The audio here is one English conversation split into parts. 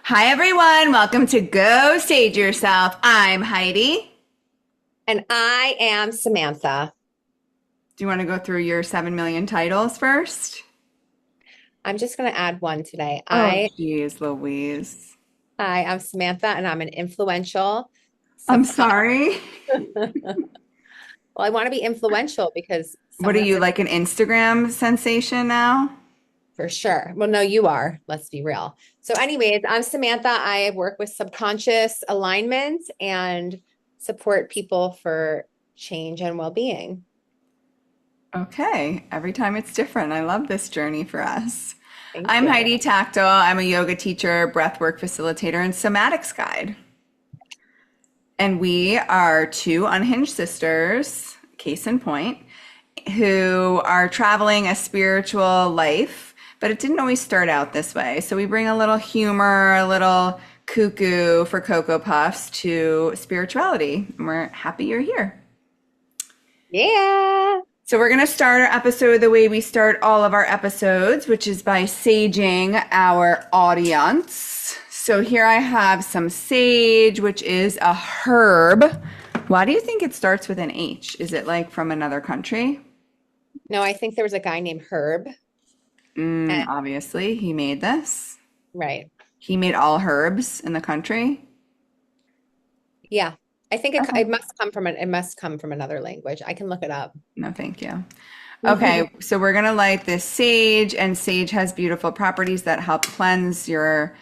Hi, everyone. Welcome to Go Stage Yourself. I'm Heidi. And I am Samantha. Do you want to go through your 7 million titles first? I'm just going to add one today. Oh, geez, Louise. I am Samantha, and I'm an influential I'm subconscious. sorry. Well, I want to be influential because What are someone has you, to, like an Instagram sensation now? for sure. Well, no, you are. Let's be real. So, anyways, I'm Samantha. I work with subconscious alignment and support people for change and well-being. Okay, every time it's different. I love this journey for us. Thank I'm you. Heidi Tactile. I'm a yoga teacher, breathwork facilitator, and somatics guide. And we are two unhinged sisters, case in point, who are traveling a spiritual life, but it didn't always start out this way. So we bring a little humor, a little cuckoo for Cocoa Puffs to spirituality. And we're happy you're here. Yeah. So we're going to start our episode the way we start all of our episodes, which is by saging our audience. So here I have some sage, which is a herb. Why do you think it starts with an H? Is it like from another country? No, I think there was a guy named Herb. And, Obviously, he made this. right. He made all herbs in the country. Yeah. I think Okay. it must come from another language. I can look it up. No, thank you. Okay, so we're gonna light this sage, and sage has beautiful properties that help cleanse your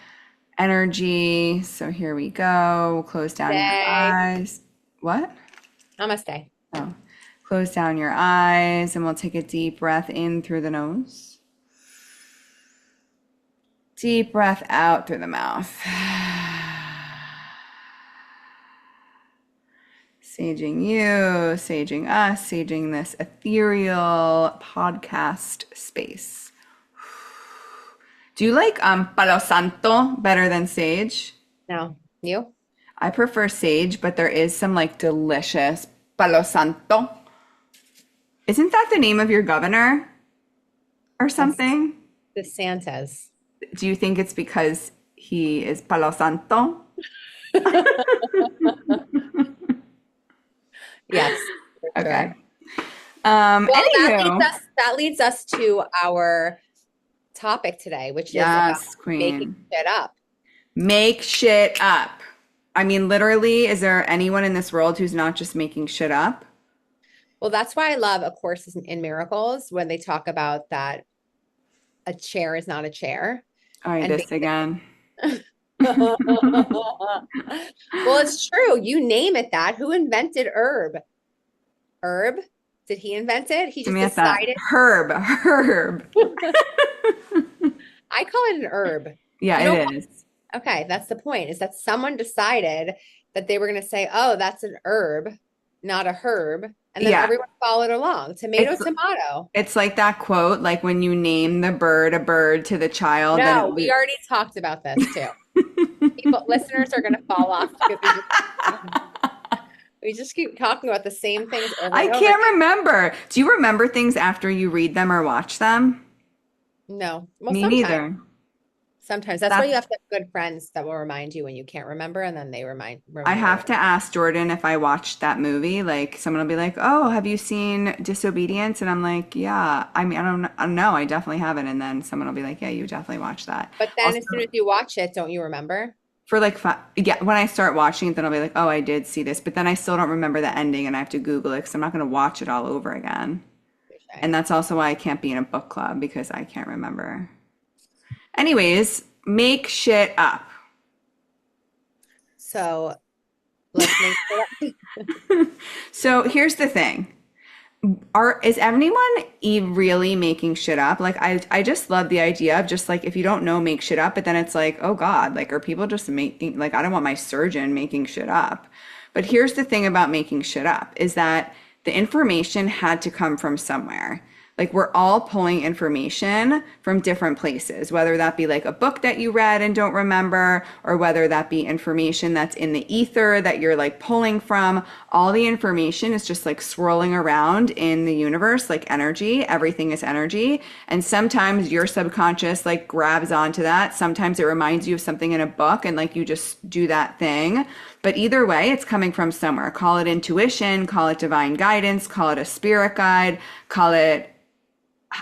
energy. So here we go. Close down your Day. eyes. What? Namaste. Oh, close down your eyes, and we'll take a deep breath in through the nose. Deep breath out through the mouth. Saging you, saging us, saging this ethereal podcast space. Do you like Palo Santo better than sage? No, you? I prefer sage, but there is some like delicious Palo Santo. Isn't that the name of your governor or That's something? the Santas. Do you think it's because he is Palo Santo? Yes, for Okay. sure. Well, Anywho, that leads us to our topic today, which is about yes, making queen. shit up. Make shit up. I mean, literally, is there anyone in this world who's not just making shit up? Well, that's why I love A Course in Miracles when they talk about that a chair is not a chair. All right, And this again. well, it's true. You name it that. Who invented herb? Herb? Did he invent it? He just Samantha, decided. herb. I call it an herb. Yeah, You know, it is. okay, that's the point, is that someone decided that they were going to say, oh, that's an herb, not a herb. And then Yeah, everyone followed along. Tomato, it's tomato. it's like that quote, like when you name the bird a bird to the child, then it No, we already talked about this too. People, listeners are going to fall off because we just keep talking about the same things over I and over can't again. remember. Do you remember things after you read them or watch them? No, well, Me sometimes. neither. Sometimes that's why you That's have to have good friends that will remind you when you can't remember, and then they I remember have it. to ask Jordan if I watched that movie. Like, someone will be like, "Oh, have you seen Disobedience?" And I'm like, "Yeah." I mean, I don't know. I definitely haven't. And then someone will be like, "Yeah, you definitely watched that." But then Also, as soon as you watch it, don't you remember? for like five, yeah, when I start watching it, then I'll be like, "Oh, I did see this," but then I still don't remember the ending, and I have to Google it because I'm not going to watch it all over again. And Touche. that's also why I can't be in a book club because I can't remember. Anyways, make shit up. So let's make it up. So here's the thing. Is anyone really making shit up? Like I just love the idea of just like if you don't know, make shit up, but then it's like, oh God, like are people just making like I don't want my surgeon making shit up. But here's the thing about making shit up is that the information had to come from somewhere. Like we're all pulling information from different places, whether that be like a book that you read and don't remember, or whether that be information that's in the ether that you're like pulling from. All the information is just like swirling around in the universe, like energy. Everything is energy. And sometimes your subconscious like grabs onto that. Sometimes it reminds you of something in a book and like you just do that thing. But either way, it's coming from somewhere. Call it intuition, call it divine guidance, call it a spirit guide, call it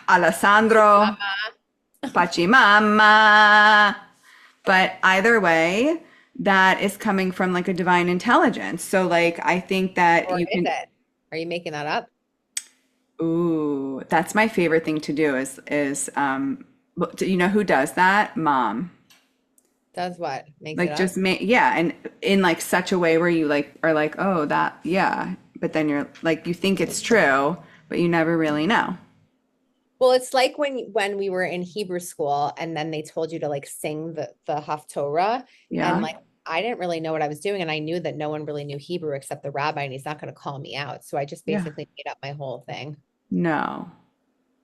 Alessandro, Pachimama. But either way, that is coming from like a divine intelligence. So like I think that Or you is can, it? Are you making that up? ooh, that's my favorite thing to do do you know who does that? Mom. Does what? Makes it Like up? just make, yeah, and in like such a way where you like are like, oh, that, yeah, but then you're like you think it's true, but you never really know. Well, it's like when we were in Hebrew school and then they told you to like sing the Haftorah, and Yeah. like I didn't really know what I was doing, and I knew that no one really knew Hebrew except the rabbi, and he's not going to call me out. So I just Yeah. basically made up my whole thing, No.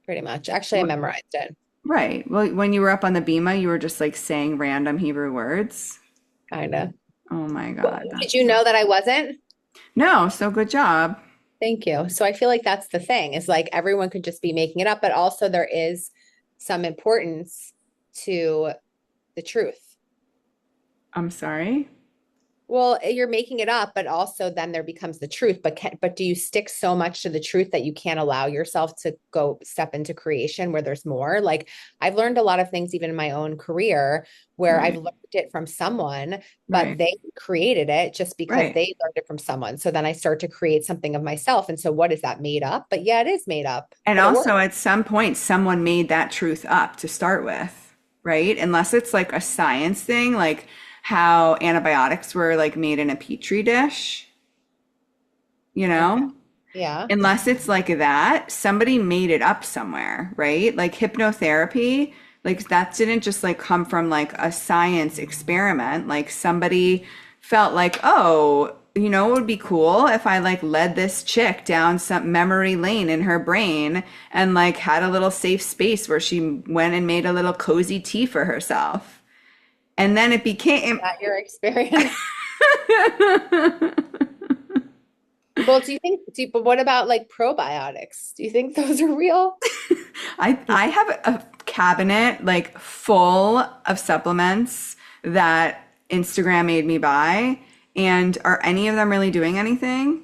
pretty much. Actually, I memorized it, Right. Well, when you were up on the Bema, you were just like saying random Hebrew words. kind of. Oh my God. Did That's you know that I wasn't? no, so good job. Thank you. So I feel like that's the thing, is like everyone could just be making it up, but also there is some importance to the truth. I'm sorry. Well, you're making it up, but also then there becomes the truth. But do you stick so much to the truth that you can't allow yourself to go step into creation where there's more? Like I've learned a lot of things even in my own career where I've Right. learned it from someone, but Right. they created it just because Right. they learned it from someone. So then I start to create something of myself. And so what is that, made up? But yeah, it is made up, And but it works. also at some point, someone made that truth up to start with, right? Unless it's like a science thing, like how antibiotics were like made in a petri dish, you Okay. know? Yeah. Unless it's like that, somebody made it up somewhere, right? Like hypnotherapy, like that didn't just like come from like a science experiment. Like somebody felt like, oh, you know, it would be cool if I like led this chick down some memory lane in her brain and like had a little safe space where she went and made a little cozy tea for herself. And then it became, That your experience. Well, but what about like probiotics? Do you think those are real? I have a cabinet like full of supplements that Instagram made me buy. And are any of them really doing anything?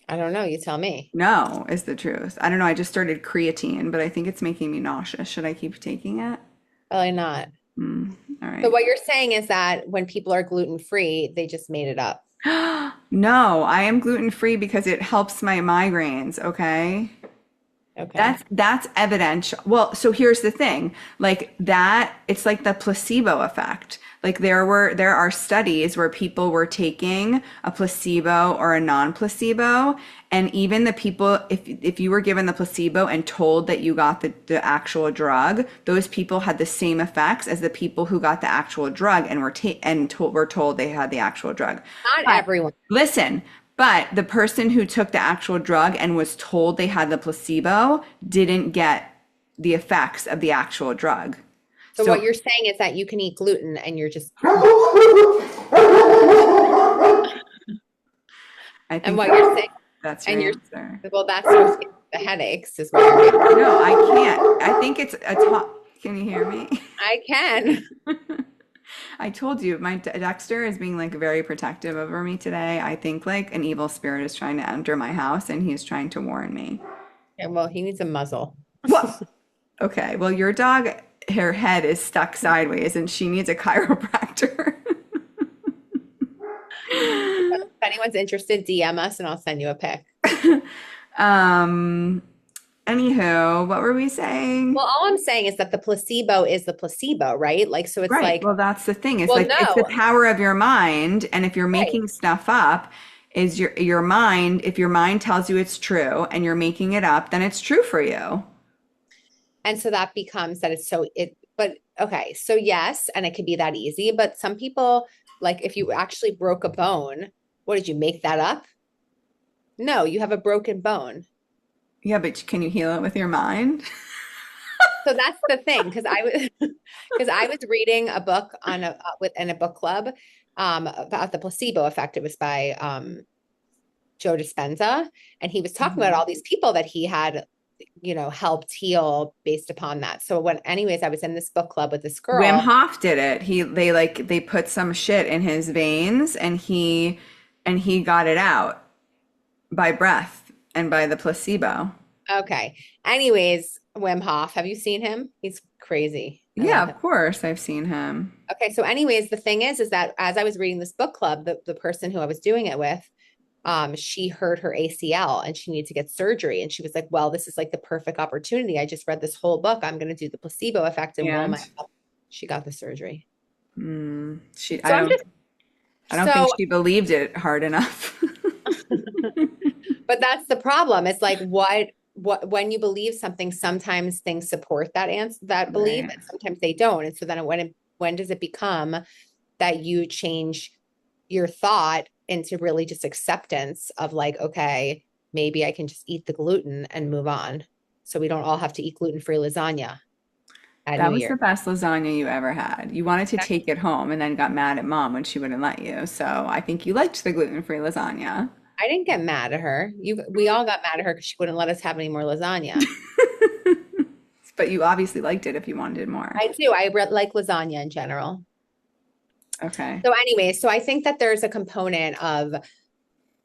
I don't know. You tell me. No, is the truth. I don't know. I just started creatine, but I think it's making me nauseous. Should I keep taking it? Probably not. All So right. what you're saying is that when people are gluten free, they just made it up. No, I am gluten free because it helps my migraines, okay? Okay. That's evidential. Well, so here's the thing. Like that, it's like the placebo effect. Like there are studies where people were taking a placebo or a non-placebo, and even the people, if you were given the placebo and told that you got the actual drug, those people had the same effects as the people who got the actual drug and were told they had the actual drug. Not But everyone. listen, but the person who took the actual drug and was told they had the placebo didn't get the effects of the actual drug. So So what you're saying is that you can eat gluten and you're just, I and think what you're saying, that's your and you're, answer. well, that's what's giving you the headaches is what you're getting. No, I can't. I think it's a top. Can you hear me? I can. I told you, my Dexter is being like very protective over me today. I think like an evil spirit is trying to enter my house and he's trying to warn me. Yeah, well, he needs a muzzle. What? Okay, well, your dog, her head is stuck sideways and she needs a chiropractor. If anyone's interested, DM us and I'll send you a pic. Um, Anywho, what were we saying? Well, all I'm saying is that the placebo is the placebo, right? Like, so it's Right. like, Well, that's the thing. It's well, like it's the no, power of your mind, and if you're right. making stuff up, is your mind, if your mind tells you it's true and you're making it up, then it's true for you. And so that becomes that it's so but okay, so yes, and it could be that easy, but some people, like if you actually broke a bone, what did you make that up? No, you have a broken bone. Yeah, but can you heal it with your mind? So that's the thing, because I was because I was reading a book on a within a book club about the placebo effect. It was by Joe Dispenza, and he was talking about Mhm. all these people that he had, helped heal based upon that. So anyways, I was in this book club with this Wim girl. Hof did it. They put some shit in his veins and he got it out by breath and by the placebo. Okay. Anyways, Wim Hof, have you seen him? He's crazy. I Yeah, love of him. course, I've seen him. Okay, so anyways, the thing is that as I was reading this book club, the person who I was doing it with, she hurt her ACL and she needed to get surgery. And she was like, well, this is like the perfect opportunity. I just read this whole book. I'm going to do the placebo effect and will my, And she got the surgery. she So I'm just, I don't think so, she believed it hard enough. but that's the problem. It's like, when you believe something, sometimes things support that answer, that belief, Right. and sometimes they don't. And so then when does it become that you change your thought into really just acceptance of like, okay, maybe I can just eat the gluten and move on. So we don't all have to eat gluten-free lasagna at That New was Year. the best lasagna you ever had. You wanted to take it home and then got mad at mom when she wouldn't let you. So I think you liked the gluten-free lasagna. I didn't get mad at her. We all got mad at her because she wouldn't let us have any more lasagna. But you obviously liked it if you wanted more. I do. Like lasagna in general. Okay. So anyway, so I think that there's a component of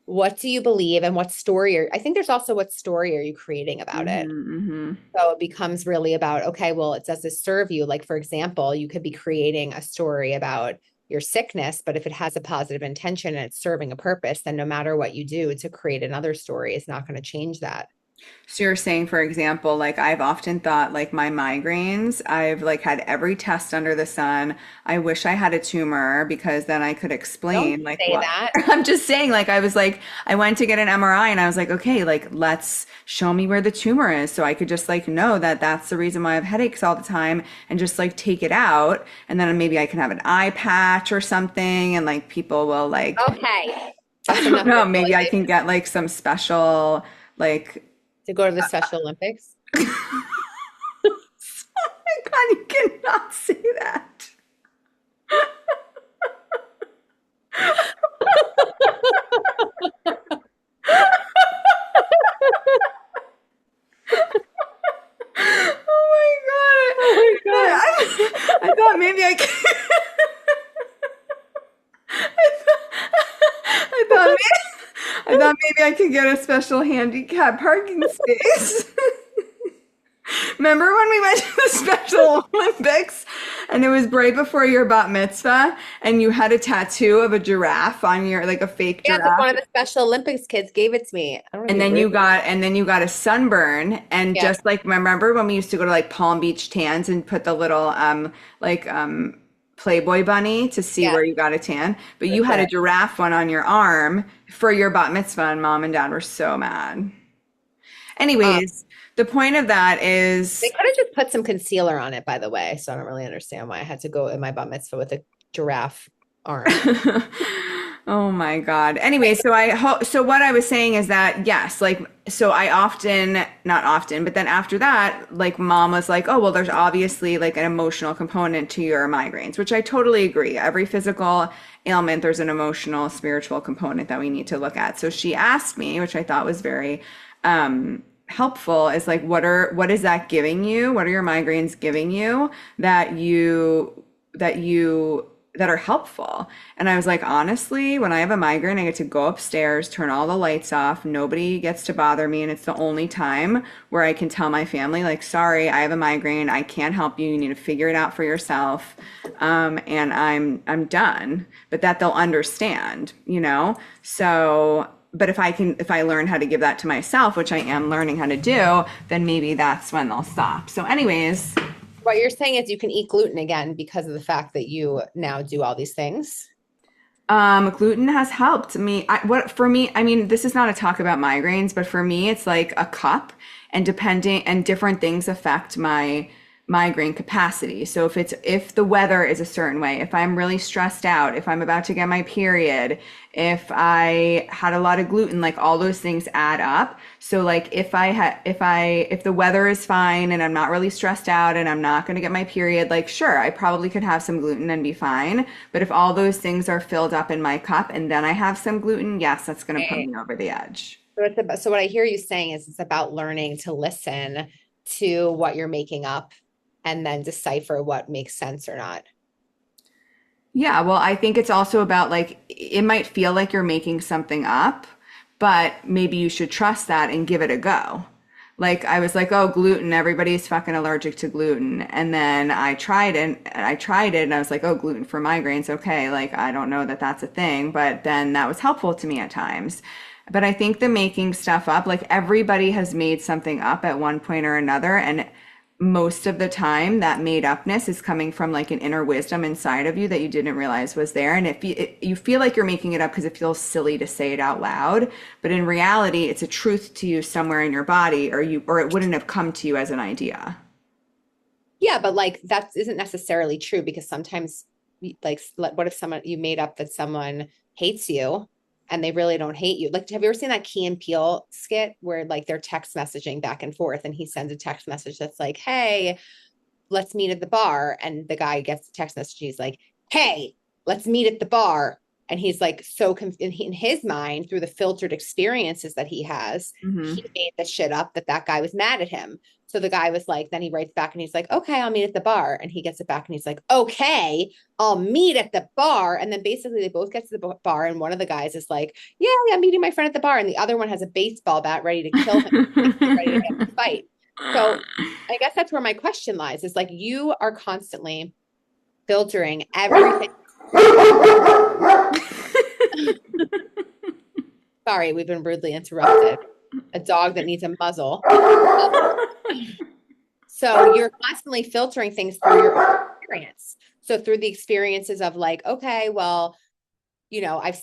what do you believe and what story I think there's also what story are you creating about it. Mm-hmm. So it becomes really about, okay, well, does this serve you? Like, for example, you could be creating a story about your sickness, but if it has a positive intention and it's serving a purpose, then no matter what you do to create another story, it's not going to change that. So you're saying, for example, like I've often thought like my migraines, I've like had every test under the sun. I wish I had a tumor because then I could Don't explain like say what that. I'm just saying, like I was like, I went to get an MRI and I was like, okay, like let's show me where the tumor is so I could just like know that that's the reason why I have headaches all the time and just like take it out. And then maybe I can have an eye patch or something and like people will like, Okay. I That's don't enough know, maybe I can visualization get like some special like to go to the Special Olympics. oh my God, you cannot say that. Oh Oh my my God. God. I thought maybe I could. I thought I thought maybe I could get a special handicap parking space. Remember when we went to the Special Olympics and it was right before your bat mitzvah and you had a tattoo of a giraffe on your like a fake Yeah, because giraffe one of the Special Olympics kids gave it to me. I don't want to and be then rude. you got a sunburn and Yeah. just like remember when we used to go to like Palm Beach Tans and put the little like Playboy bunny to see Yeah, where you got a tan, but for you had a sure. giraffe one on your arm for your bat mitzvah and mom and dad were so mad. Um, Anyways, the point of that they is could have just put some concealer on it, by the way. So I don't really understand why I had to go in my bat mitzvah with a giraffe arm. oh my God. Anyway, so what I was saying is that yes, like so I often not often, but then after that, like mom was like, "Oh, well there's obviously like an emotional component to your migraines," which I totally agree. Every physical ailment there's an emotional, spiritual component that we need to look at. So she asked me, which I thought was very helpful is like what is that giving you? What are your migraines giving you that you that are helpful? And I was like, honestly, when I have a migraine, I get to go upstairs, turn all the lights off, nobody gets to bother me, and it's the only time where I can tell my family, like, sorry, I have a migraine, I can't help you, you need to figure it out for yourself, and I'm done. But that they'll understand, you know? So but if I learn how to give that to myself, which I am learning how to do, then maybe that's when they'll stop. So anyways, What you're saying is you can eat gluten again because of the fact that you now do all these things. gluten has helped me. What for me, I mean, this is not a talk about migraines, but for me, it's like a cup, and depending and different things affect migraine capacity. So if the weather is a certain way, if I'm really stressed out, if I'm about to get my period, if I had a lot of gluten, like all those things add up. So like if the weather is fine and I'm not really stressed out and I'm not going to get my period, like sure, I probably could have some gluten and be fine. But if all those things are filled up in my cup and then I have some gluten, yes, that's going to put Right. me over the edge. So what I hear you saying is it's about learning to listen to what you're making up and then decipher what makes sense or not. Yeah, well, I think it's also about like it might feel like you're making something up, but maybe you should trust that and give it a go. Like I was like, oh, gluten, everybody's fucking allergic to gluten. And then I tried it and I was like, oh, gluten for migraines, okay. Like I don't know that that's a thing, but then that was helpful to me at times. But I think the making stuff up, like everybody has made something up at one point or another, and most of the time that made upness is coming from like an inner wisdom inside of you that you didn't realize was there. And you feel like you're making it up because it feels silly to say it out loud, but in reality it's a truth to you somewhere in your body, or it wouldn't have come to you as an idea. Yeah, but like that isn't necessarily true because sometimes what if someone you made up that someone hates you and they really don't hate you? Like, have you ever seen that Key and Peele skit where like they're text messaging back and forth and he sends a text message that's like, "Hey, let's meet at the bar." And the guy gets the text message. He's like, "Hey, let's meet at the bar." And he's like, in his mind, through the filtered experiences that he has, Hmm. he made the shit up that guy was mad at him. So the guy was like, then he writes back and he's like, "Okay, I'll meet at the bar." And he gets it back and he's like, "Okay, I'll meet at the bar." And then basically they both get to the bar. And one of the guys is like, "Yeah, I'm meeting my friend at the bar." And the other one has a baseball bat ready to kill him, like, ready to get in a fight. So I guess that's where my question lies is like you are constantly filtering everything. Sorry, we've been rudely interrupted. A dog that needs a muzzle. So you're constantly filtering things through your own experience. So through the experiences of like, okay, well, I've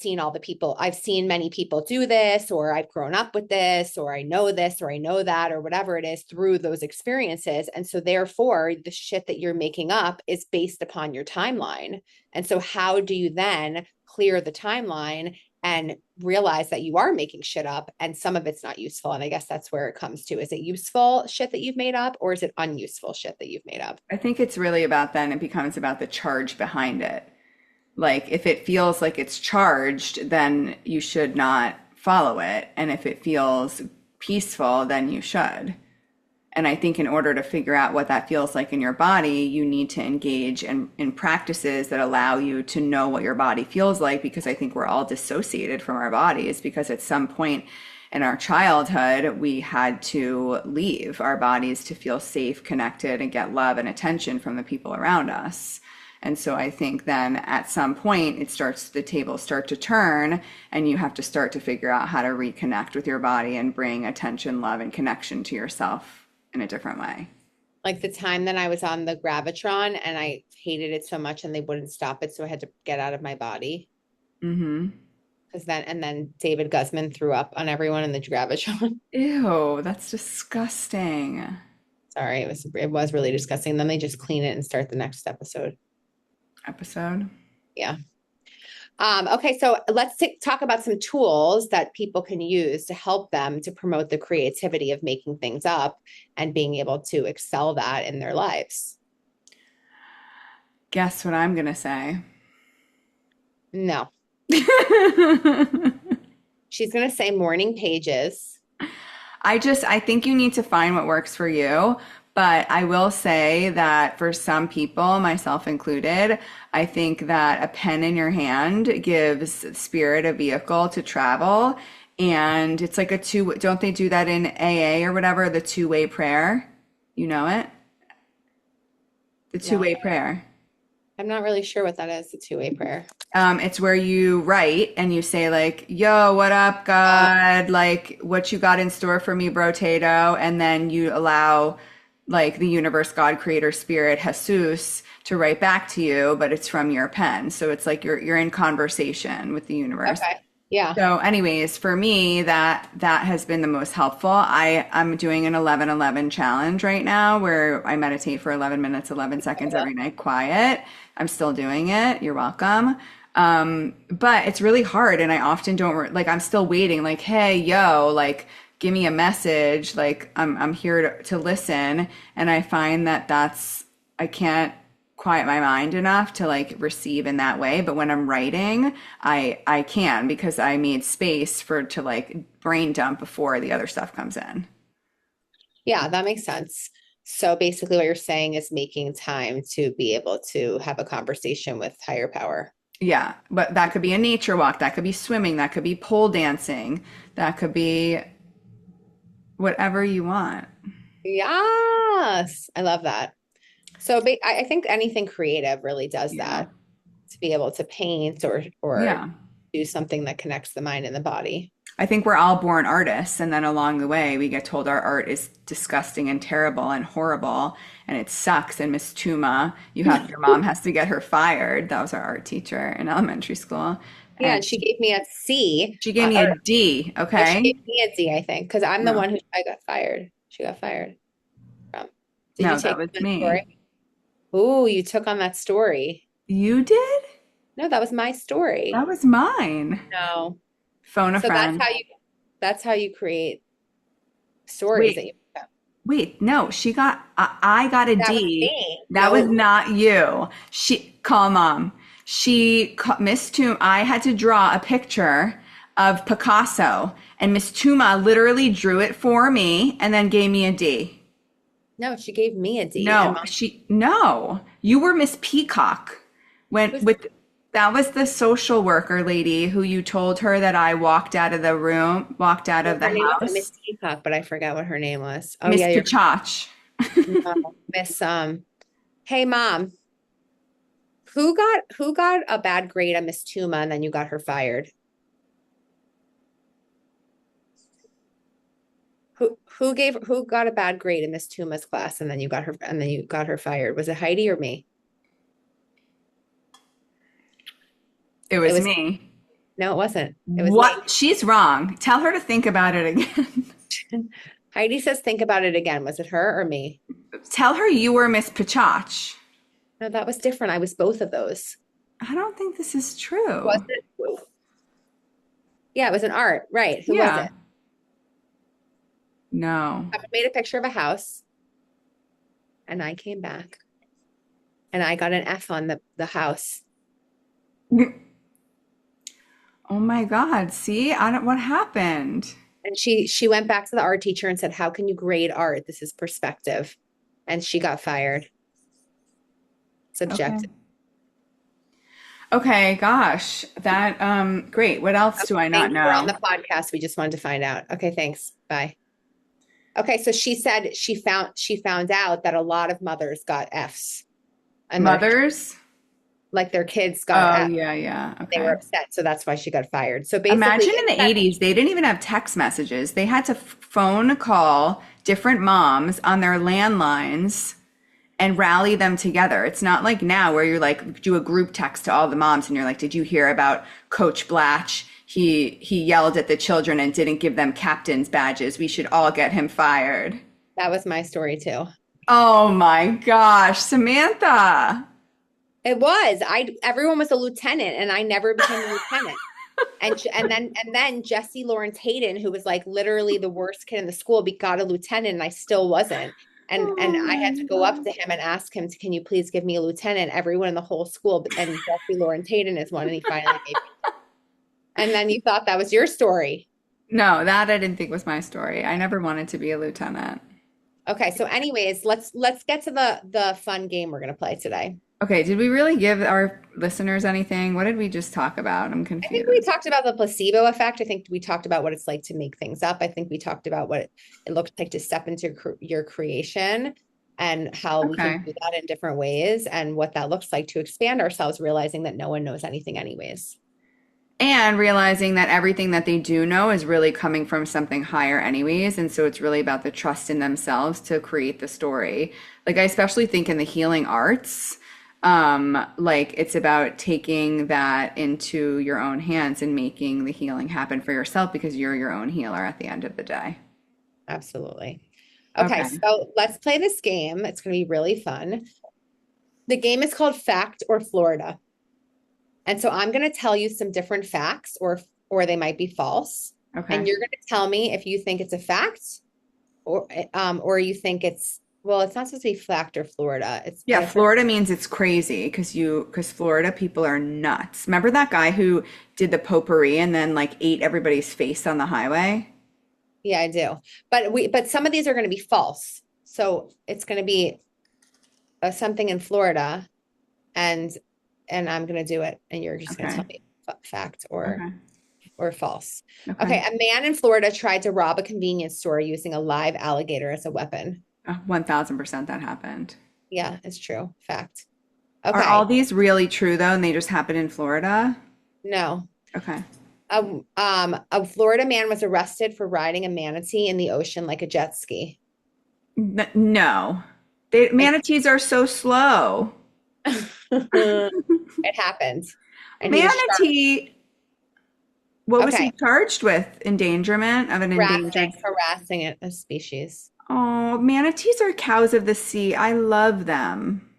seen many people do this, or I've grown up with this, or I know this, or I know that, or whatever it is through those experiences. And so, therefore, the shit that you're making up is based upon your timeline. And so, how do you then clear the timeline and realize that you are making shit up and some of it's not useful? And I guess that's where it comes to. Is it useful shit that you've made up, or is it unuseful shit that you've made up? I think it's really about then it becomes about the charge behind it. Like if it feels like it's charged, then you should not follow it. And if it feels peaceful, then you should. And I think in order to figure out what that feels like in your body, you need to engage in practices that allow you to know what your body feels like, because I think we're all dissociated from our bodies because at some point in our childhood, we had to leave our bodies to feel safe, connected, and get love and attention from the people around us. And so I think then at some point the tables start to turn and you have to start to figure out how to reconnect with your body and bring attention, love, and connection to yourself in a different way. Like the time that I was on the Gravitron and I hated it so much and they wouldn't stop it. So I had to get out of my body. Mm-hmm. And then David Guzman threw up on everyone in the Gravitron. Ew, that's disgusting. Sorry, it was really disgusting. Then they just clean it and start the next episode. Episode. Yeah. Okay, so let's talk about some tools that people can use to help them to promote the creativity of making things up and being able to excel that in their lives. Guess what I'm gonna say? No, she's going to say morning pages. I think you need to find what works for you. But I will say that for some people, myself included, I think that a pen in your hand gives spirit a vehicle to travel. And it's like don't they do that in AA or whatever? The two-way prayer. You know it? The No, two-way prayer. I'm not really sure what that is, the two-way prayer. It's where you write and you say like, "Yo, what up, God? Like, what you got in store for me, bro, Tato?" And then you allow like the universe, God, creator, spirit, Jesus to write back to you, but it's from your pen. So it's like you're in conversation with the universe. Okay. Yeah. So anyways, for me, that has been the most helpful. I'm doing an 11-11 challenge right now where I meditate for 11 minutes, 11 seconds every night, quiet. I'm still doing it. You're welcome. But it's really hard and I often don't like I'm still waiting like, "Hey, yo, like give me a message. Like I'm here to listen." And I find that I can't quiet my mind enough to like receive in that way. But when I'm writing, I can because I made space for to like brain dump before the other stuff comes in. Yeah, that makes sense. So basically what you're saying is making time to be able to have a conversation with higher power. Yeah, but that could be a nature walk, that could be swimming, that could be pole dancing, that could be whatever you want. Yes, I love that. So I think anything creative really does Yeah. that, to be able to paint or Yeah. do something that connects the mind and the body. I think we're all born artists, and then along the way, we get told our art is disgusting and terrible and horrible, and it sucks. And Miss Tuma, your mom has to get her fired. That was our art teacher in elementary school, Yeah, and and she gave me a C she gave on me a art. D. No, she Okay, gave me a D, I think, because I'm the no, one who I got fired. She got fired from. Did you no, that take was on that me. story? Ooh, you took on that story. You did? No, that was my That story. was mine. No. Phone a So friend. that's how you create stories that Wait, you wait, no, I got a that was D. me. That No, was it was not you. Call mom. Miss Toom, I had to draw a picture of Picasso, and Miss Tuma literally drew it for me and then gave me a D. no, she gave me a D and No, mom no, you were Miss Peacock. When who's with That was the social worker lady who you told her that I walked out of the room, walked out well, of her the name wasn't Miss house. Teacock, but I forgot what her name was. Oh Miss yeah, you're Pachach. no, Miss hey mom, who got a bad grade on Miss Tuma and then you got her fired? Who got a bad grade in Miss Tuma's class and then you got her fired? Was it Heidi or me? It It was was me. no, it wasn't. It was me. What? She's wrong. Tell her to think about it again. Heidi says think about it again. Was it her or me? Tell her you were Miss Pachach. No, that was different. I was both of those. I don't think this is Was true. it? Yeah, it was an art. Right. Who was Yeah. it? No. I made a picture of a house and I came back and I got an F on the house. Oh my God. See, I don't, what happened? And she went back to the art teacher and said, "How can you grade art? This is perspective." And she got fired. Okay. Subjective. Okay, gosh. Great. What else do Okay, I not thank you. We're on know? the podcast. We just wanted to find out. Okay, thanks. Bye. Okay, so she said she found out that a lot of mothers got Fs and Mothers? their kids got Oh, F. yeah, yeah. They were Okay. upset, so that's why she got fired. So basically, Imagine in the 80s, they didn't even have text messages. They had to phone call different moms on their landlines and rally them together. It's not like now where you're like do a group text to all the moms and you're like, "Did you hear about Coach Blatch? He yelled at the children and didn't give them captain's badges. We should all get him fired." that was my story too. Oh my gosh, Samantha. It was. Everyone was a lieutenant and I never became a lieutenant. And then Jesse Lawrence Hayden, who was like literally the worst kid in the school, got a lieutenant and I still wasn't. And Oh I my had to go up God. to him and ask him, "Can you please give me a lieutenant?" Everyone in the whole school, and Jesse Lawrence Hayden is one, and he finally gave me. And then you thought that was your story. No, that I didn't think was my story. I never wanted to be a lieutenant. Okay, so anyways, let's get to the fun game we're gonna play today. Okay, did we really give our listeners anything? What did we just talk about? I'm I think we confused. talked about the placebo effect. I think we talked about what it's like to make things up. I think we talked about what it looks like to step into your creation and how we can Okay. do that in different ways and what that looks like to expand ourselves, realizing that no one knows anything anyways. And realizing that everything that they do know is really coming from something higher, anyways. And so it's really about the trust in themselves to create the story. Like, I especially think in the healing arts, Like it's about taking that into your own hands and making the healing happen for yourself because you're your own healer at the end of the day. Absolutely. Okay, Okay. so let's play this game. It's going to be really fun. The game is called Fact or Florida. And so I'm going to tell you some different facts or they might be false. And Okay. you're going to tell me if you think it's a fact or you think it's well, it's not supposed to be fact or Florida. It's Yeah, but if it's Florida means it's crazy because Florida people are nuts. Remember that guy who did the potpourri and then like ate everybody's face on the highway? yeah, I do. But some of these are going to be false. So it's going to be something in Florida and I'm going to do it and you're just going to Okay. tell me fact Okay. or false. Okay. Okay, a man in Florida tried to rob a convenience store using a live alligator as a weapon. 1000% that happened. Yeah, it's true. Fact. Are all Okay. these really true though, and they just happen in Florida? No. Okay. A Florida man was arrested for riding a manatee in the ocean like a jet ski. No. It, Manatees are so slow. it happened. And he was charged. Manatee, what was Okay. he charged with? Endangerment of an endangered. Harassing a species. Oh, manatees are cows of the sea. I love them.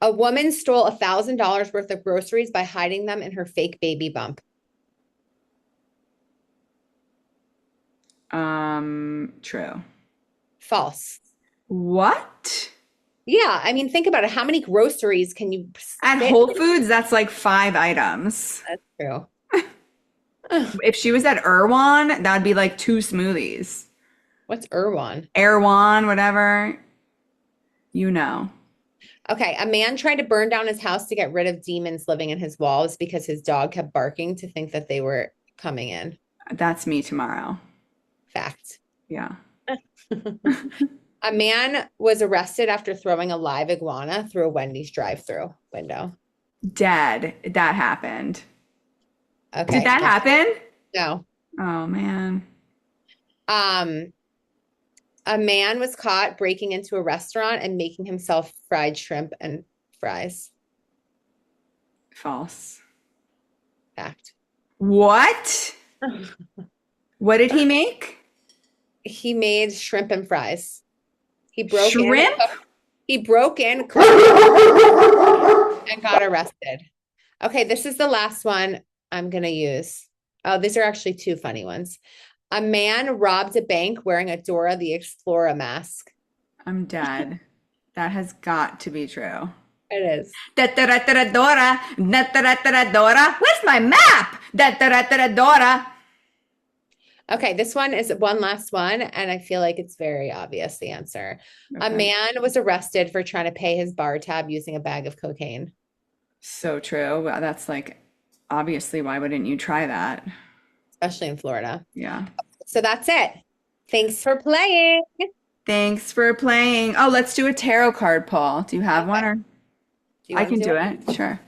A woman stole $1,000 worth of groceries by hiding them in her fake baby bump. True. False. What? Yeah, I mean, think about it. How many groceries can you At fit? Whole Foods, that's like 5 items. That's true. If she was at Erewhon, that'd be like 2 smoothies. What's Irwan? Erewhon, whatever. You know. Okay, a man tried to burn down his house to get rid of demons living in his walls because his dog kept barking to think that they were coming in. That's me tomorrow. Fact. Yeah. A man was arrested after throwing a live iguana through a Wendy's drive-through window. Dead. That happened. Did Okay. that happen? No. Oh man. Um, a man was caught breaking into a restaurant and making himself fried shrimp and fries. False. Fact. What? What did he make? He made shrimp and fries. He broke in. Shrimp? He broke in, and got arrested. Okay, this is the last one I'm going to use. Oh, these are actually two funny ones. A man robbed a bank wearing a Dora the Explorer mask. I'm dead. That has got to be true. It is. Da-da-da-da-da-Dora. Da-da-da-da-da-Dora. Where's my map? Da-da-da-da-da-Dora. Okay, this one is one last one, and I feel like it's very obvious the answer. A Okay. man was arrested for trying to pay his bar tab using a bag of cocaine. So true. Well, that's like, obviously, why wouldn't you try that? Especially in Florida. Yeah. So that's it. Thanks for playing. Thanks for playing. Oh, let's do a tarot card pull. Do you have one or Do you I want can to do it? Sure.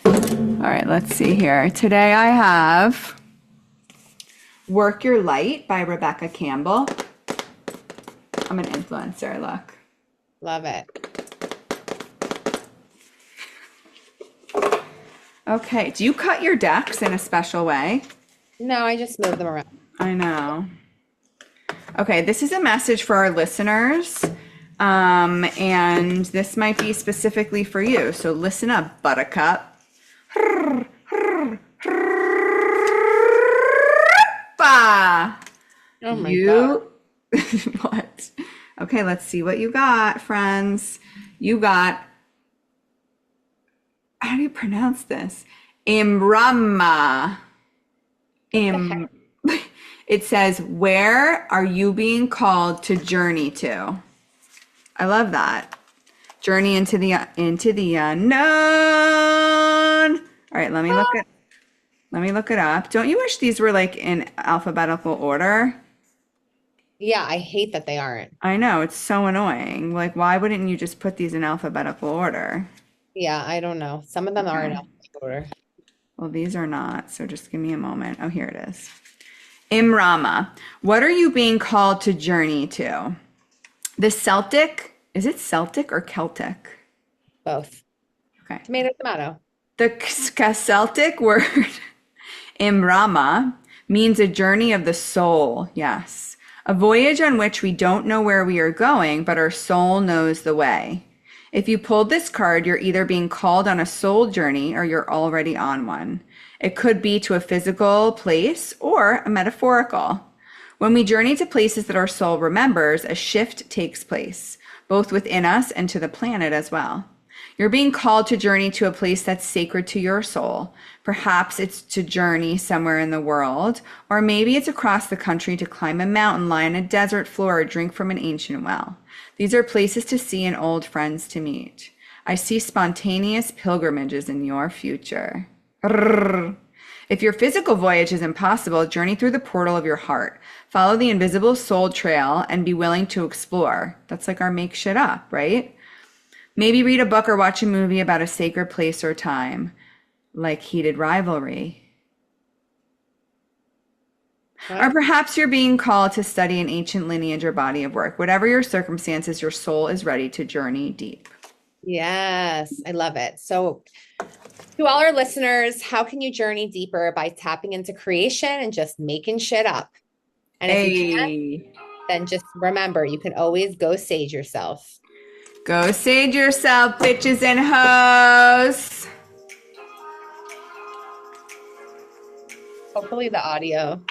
All right, let's see here. Today I have Work Your Light by Rebecca Campbell. I'm an influencer, look. Love it. Okay, do you cut your decks in a special way? No, I just move them around. I know. Okay, this is a message for our listeners. And this might be specifically for you. So listen up, Buttercup. Bah! Oh my God. What? Okay, let's see what you got, friends. You got, how do you pronounce this? Imrama. Im. It says, where are you being called to journey to? I love that. Journey into the unknown. All right, let me look it up. Don't you wish these were like in alphabetical order? Yeah, I hate that they aren't. I know, it's so annoying. Like, why wouldn't you just put these in alphabetical order? Yeah, I don't know. Some of them are in Okay. alphabetical order. Well, these are not, so just give me a moment. Oh, here it is. Imrama, what are you being called to journey to? The Celtic, is it Celtic or Celtic? Both. Okay. Tomato, tomato. The Celtic word Imrama means a journey of the soul. Yes. A voyage on which we don't know where we are going, but our soul knows the way. If you pulled this card, you're either being called on a soul journey or you're already on one. It could be to a physical place or a metaphorical. When we journey to places that our soul remembers, a shift takes place, both within us and to the planet as well. You're being called to journey to a place that's sacred to your soul. Perhaps it's to journey somewhere in the world, or maybe it's across the country to climb a mountain, lie on a desert floor, or drink from an ancient well. These are places to see and old friends to meet. I see spontaneous pilgrimages in your future. Rrrr. If your physical voyage is impossible, journey through the portal of your heart. Follow the invisible soul trail and be willing to explore. That's like our make shit up, right? Maybe read a book or watch a movie about a sacred place or time, like Heated Rivalry. What? Or perhaps you're being called to study an ancient lineage or body of work. Whatever your circumstances, your soul is ready to journey deep. Yes, I love it. So, to all our listeners, how can you journey deeper? By tapping into creation and just making shit up. And if you can't, Hey, then just remember, you can always go sage yourself. go sage yourself, bitches and hoes. Hopefully the audio